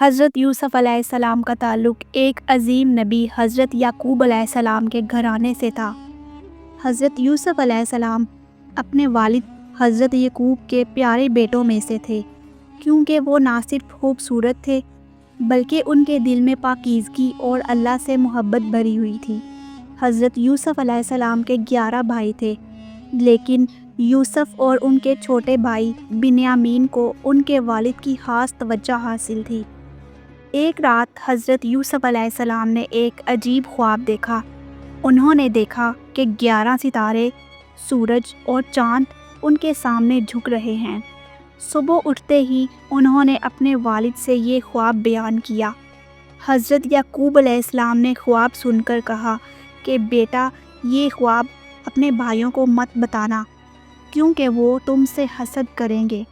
حضرت یوسف علیہ السلام کا تعلق ایک عظیم نبی حضرت یعقوب علیہ السلام کے گھرانے سے تھا۔ حضرت یوسف علیہ السلام اپنے والد حضرت یعقوب کے پیارے بیٹوں میں سے تھے، کیونکہ وہ نہ صرف خوبصورت تھے بلکہ ان کے دل میں پاکیزگی اور اللہ سے محبت بھری ہوئی تھی۔ حضرت یوسف علیہ السلام کے 11 بھائی تھے، لیکن یوسف اور ان کے چھوٹے بھائی بنیامین کو ان کے والد کی خاص توجہ حاصل تھی۔ ایک رات حضرت یوسف علیہ السلام نے ایک عجیب خواب دیکھا۔ انہوں نے دیکھا کہ 11 ستارے، سورج اور چاند ان کے سامنے جھک رہے ہیں۔ صبح اٹھتے ہی انہوں نے اپنے والد سے یہ خواب بیان کیا۔ حضرت یعقوب علیہ السلام نے خواب سن کر کہا کہ بیٹا، یہ خواب اپنے بھائیوں کو مت بتانا، کیونکہ وہ تم سے حسد کریں گے۔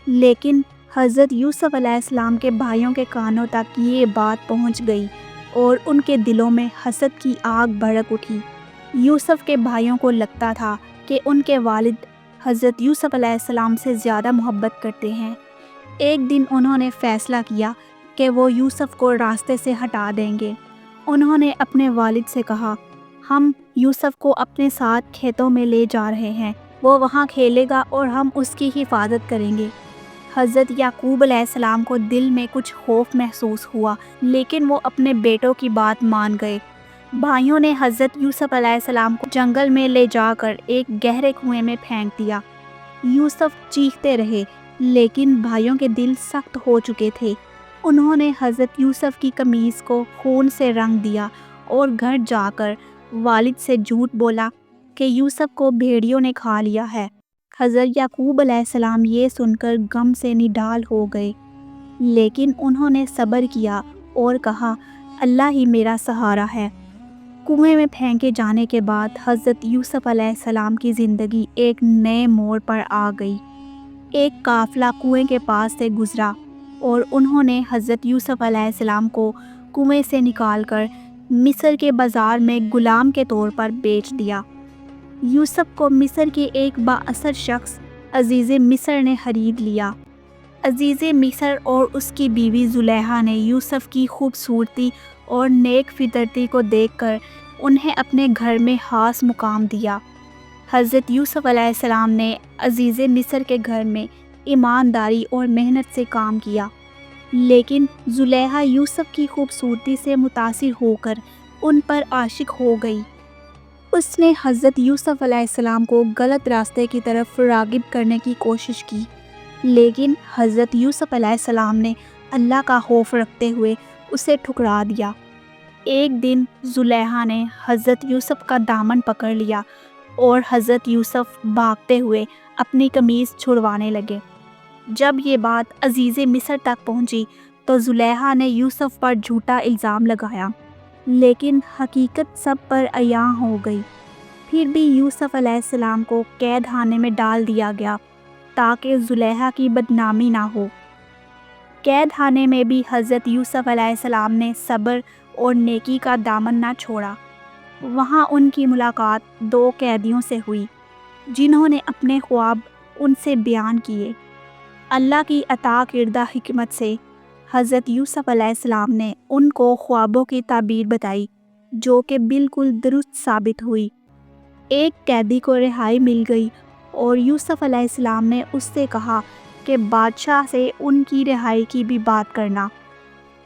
لیکن حضرت یوسف علیہ السلام کے بھائیوں کے کانوں تک یہ بات پہنچ گئی اور ان کے دلوں میں حسد کی آگ بھڑک اٹھی۔ یوسف کے بھائیوں کو لگتا تھا کہ ان کے والد حضرت یوسف علیہ السلام سے زیادہ محبت کرتے ہیں۔ ایک دن انہوں نے فیصلہ کیا کہ وہ یوسف کو راستے سے ہٹا دیں گے۔ انہوں نے اپنے والد سے کہا، ہم یوسف کو اپنے ساتھ کھیتوں میں لے جا رہے ہیں، وہ وہاں کھیلے گا اور ہم اس کی حفاظت کریں گے۔ حضرت یعقوب علیہ السلام کو دل میں کچھ خوف محسوس ہوا، لیکن وہ اپنے بیٹوں کی بات مان گئے۔ بھائیوں نے حضرت یوسف علیہ السلام کو جنگل میں لے جا کر ایک گہرے کنویں میں پھینک دیا۔ یوسف چیختے رہے، لیکن بھائیوں کے دل سخت ہو چکے تھے۔ انہوں نے حضرت یوسف کی قمیص کو خون سے رنگ دیا اور گھر جا کر والد سے جھوٹ بولا کہ یوسف کو بھیڑیوں نے کھا لیا ہے۔ حضرت یعقوب علیہ السلام یہ سن کر غم سے نڈال ہو گئے، لیکن انہوں نے صبر کیا اور کہا، اللہ ہی میرا سہارا ہے۔ کنویں میں پھینکے جانے کے بعد حضرت یوسف علیہ السلام کی زندگی ایک نئے موڑ پر آ گئی۔ ایک قافلہ کنویں کے پاس سے گزرا اور انہوں نے حضرت یوسف علیہ السلام کو کنویں سے نکال کر مصر کے بازار میں غلام کے طور پر بیچ دیا۔ یوسف کو مصر کے ایک بااثر شخص عزیز مصر نے خرید لیا۔ عزیز مصر اور اس کی بیوی زلیخا نے یوسف کی خوبصورتی اور نیک فطرتی کو دیکھ کر انہیں اپنے گھر میں خاص مقام دیا۔ حضرت یوسف علیہ السلام نے عزیز مصر کے گھر میں ایمانداری اور محنت سے کام کیا، لیکن زلیخا یوسف کی خوبصورتی سے متاثر ہو کر ان پر عاشق ہو گئی۔ اس نے حضرت یوسف علیہ السلام کو غلط راستے کی طرف راغب کرنے کی کوشش کی، لیکن حضرت یوسف علیہ السلام نے اللہ کا خوف رکھتے ہوئے اسے ٹھکرا دیا۔ ایک دن زلیخا نے حضرت یوسف کا دامن پکڑ لیا اور حضرت یوسف بھاگتے ہوئے اپنی قمیص چھڑوانے لگے۔ جب یہ بات عزیز مصر تک پہنچی تو زلیخا نے یوسف پر جھوٹا الزام لگایا، لیکن حقیقت سب پر عیاں ہو گئی۔ پھر بھی یوسف علیہ السلام کو قید خانے میں ڈال دیا گیا تاکہ زلیخا کی بدنامی نہ ہو۔ قید خانے میں بھی حضرت یوسف علیہ السلام نے صبر اور نیکی کا دامن نہ چھوڑا۔ وہاں ان کی ملاقات 2 قیدیوں سے ہوئی، جنہوں نے اپنے خواب ان سے بیان کیے۔ اللہ کی عطا کردہ حکمت سے حضرت یوسف علیہ السلام نے ان کو خوابوں کی تعبیر بتائی، جو کہ بالکل درست ثابت ہوئی۔ ایک قیدی کو رہائی مل گئی اور یوسف علیہ السلام نے اس سے کہا کہ بادشاہ سے ان کی رہائی کی بھی بات کرنا،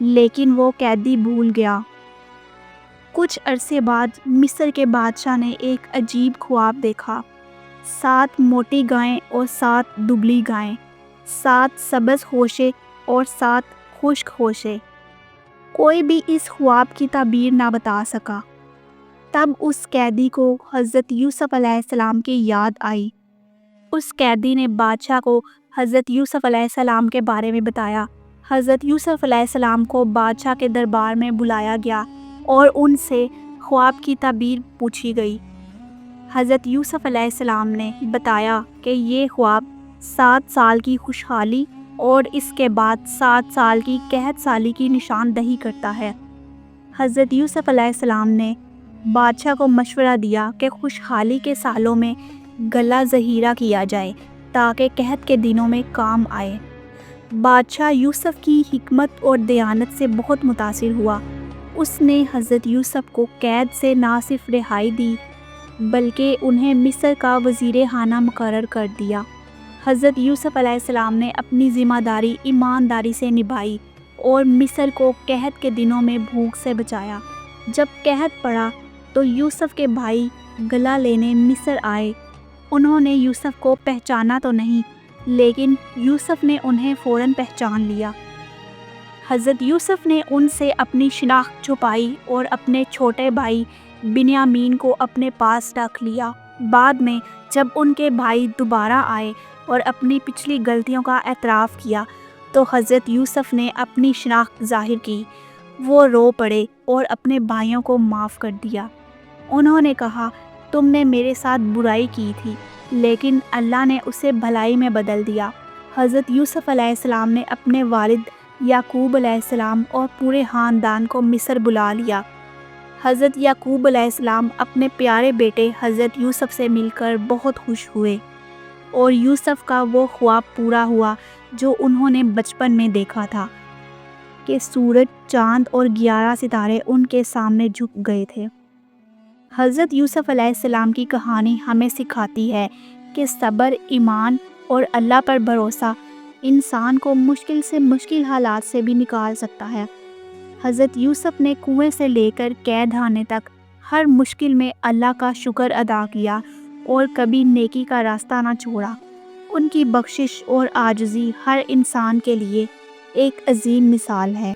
لیکن وہ قیدی بھول گیا۔ کچھ عرصے بعد مصر کے بادشاہ نے ایک عجیب خواب دیکھا۔ 7 موٹی گائیں اور 7 دبلی گائیں، 7 سبز خوشے اور 7 خشک خوشے۔ کوئی بھی اس خواب کی تعبیر نہ بتا سکا۔ تب اس قیدی کو حضرت یوسف علیہ السلام کی یاد آئی۔ اس قیدی نے بادشاہ کو حضرت یوسف علیہ السلام کے بارے میں بتایا۔ حضرت یوسف علیہ السلام کو بادشاہ کے دربار میں بلایا گیا اور ان سے خواب کی تعبیر پوچھی گئی۔ حضرت یوسف علیہ السلام نے بتایا کہ یہ خواب 7 سال کی خوشحالی اور اس کے بعد 7 سال کی قحط سالی کی نشاندہی کرتا ہے۔ حضرت یوسف علیہ السلام نے بادشاہ کو مشورہ دیا کہ خوشحالی کے سالوں میں غلہ ذخیرہ کیا جائے تاکہ قحط کے دنوں میں کام آئے۔ بادشاہ یوسف کی حکمت اور دیانت سے بہت متاثر ہوا۔ اس نے حضرت یوسف کو قید سے نہ صرف رہائی دی بلکہ انہیں مصر کا وزیر خانہ مقرر کر دیا۔ حضرت یوسف علیہ السلام نے اپنی ذمہ داری ایمانداری سے نبھائی اور مصر کو قحط کے دنوں میں بھوک سے بچایا۔ جب قحط پڑا تو یوسف کے بھائی گلہ لینے مصر آئے۔ انہوں نے یوسف کو پہچانا تو نہیں، لیکن یوسف نے انہیں فوراً پہچان لیا۔ حضرت یوسف نے ان سے اپنی شناخت چھپائی اور اپنے چھوٹے بھائی بنیامین کو اپنے پاس رکھ لیا۔ بعد میں جب ان کے بھائی دوبارہ آئے اور اپنی پچھلی غلطیوں کا اعتراف کیا تو حضرت یوسف نے اپنی شناخت ظاہر کی۔ وہ رو پڑے اور اپنے بھائیوں کو معاف کر دیا۔ انہوں نے کہا، تم نے میرے ساتھ برائی کی تھی لیکن اللہ نے اسے بھلائی میں بدل دیا۔ حضرت یوسف علیہ السلام نے اپنے والد یعقوب علیہ السلام اور پورے خاندان کو مصر بلا لیا۔ حضرت یعقوب علیہ السلام اپنے پیارے بیٹے حضرت یوسف سے مل کر بہت خوش ہوئے اور یوسف کا وہ خواب پورا ہوا جو انہوں نے بچپن میں دیکھا تھا کہ سورج، چاند اور 11 ستارے ان کے سامنے جھک گئے تھے۔ حضرت یوسف علیہ السلام کی کہانی ہمیں سکھاتی ہے کہ صبر، ایمان اور اللہ پر بھروسہ انسان کو مشکل سے مشکل حالات سے بھی نکال سکتا ہے۔ حضرت یوسف نے کنویں سے لے کر قید خانے تک ہر مشکل میں اللہ کا شکر ادا کیا اور کبھی نیکی کا راستہ نہ چھوڑا۔ ان کی بخشش اور عاجزی ہر انسان کے لیے ایک عظیم مثال ہے۔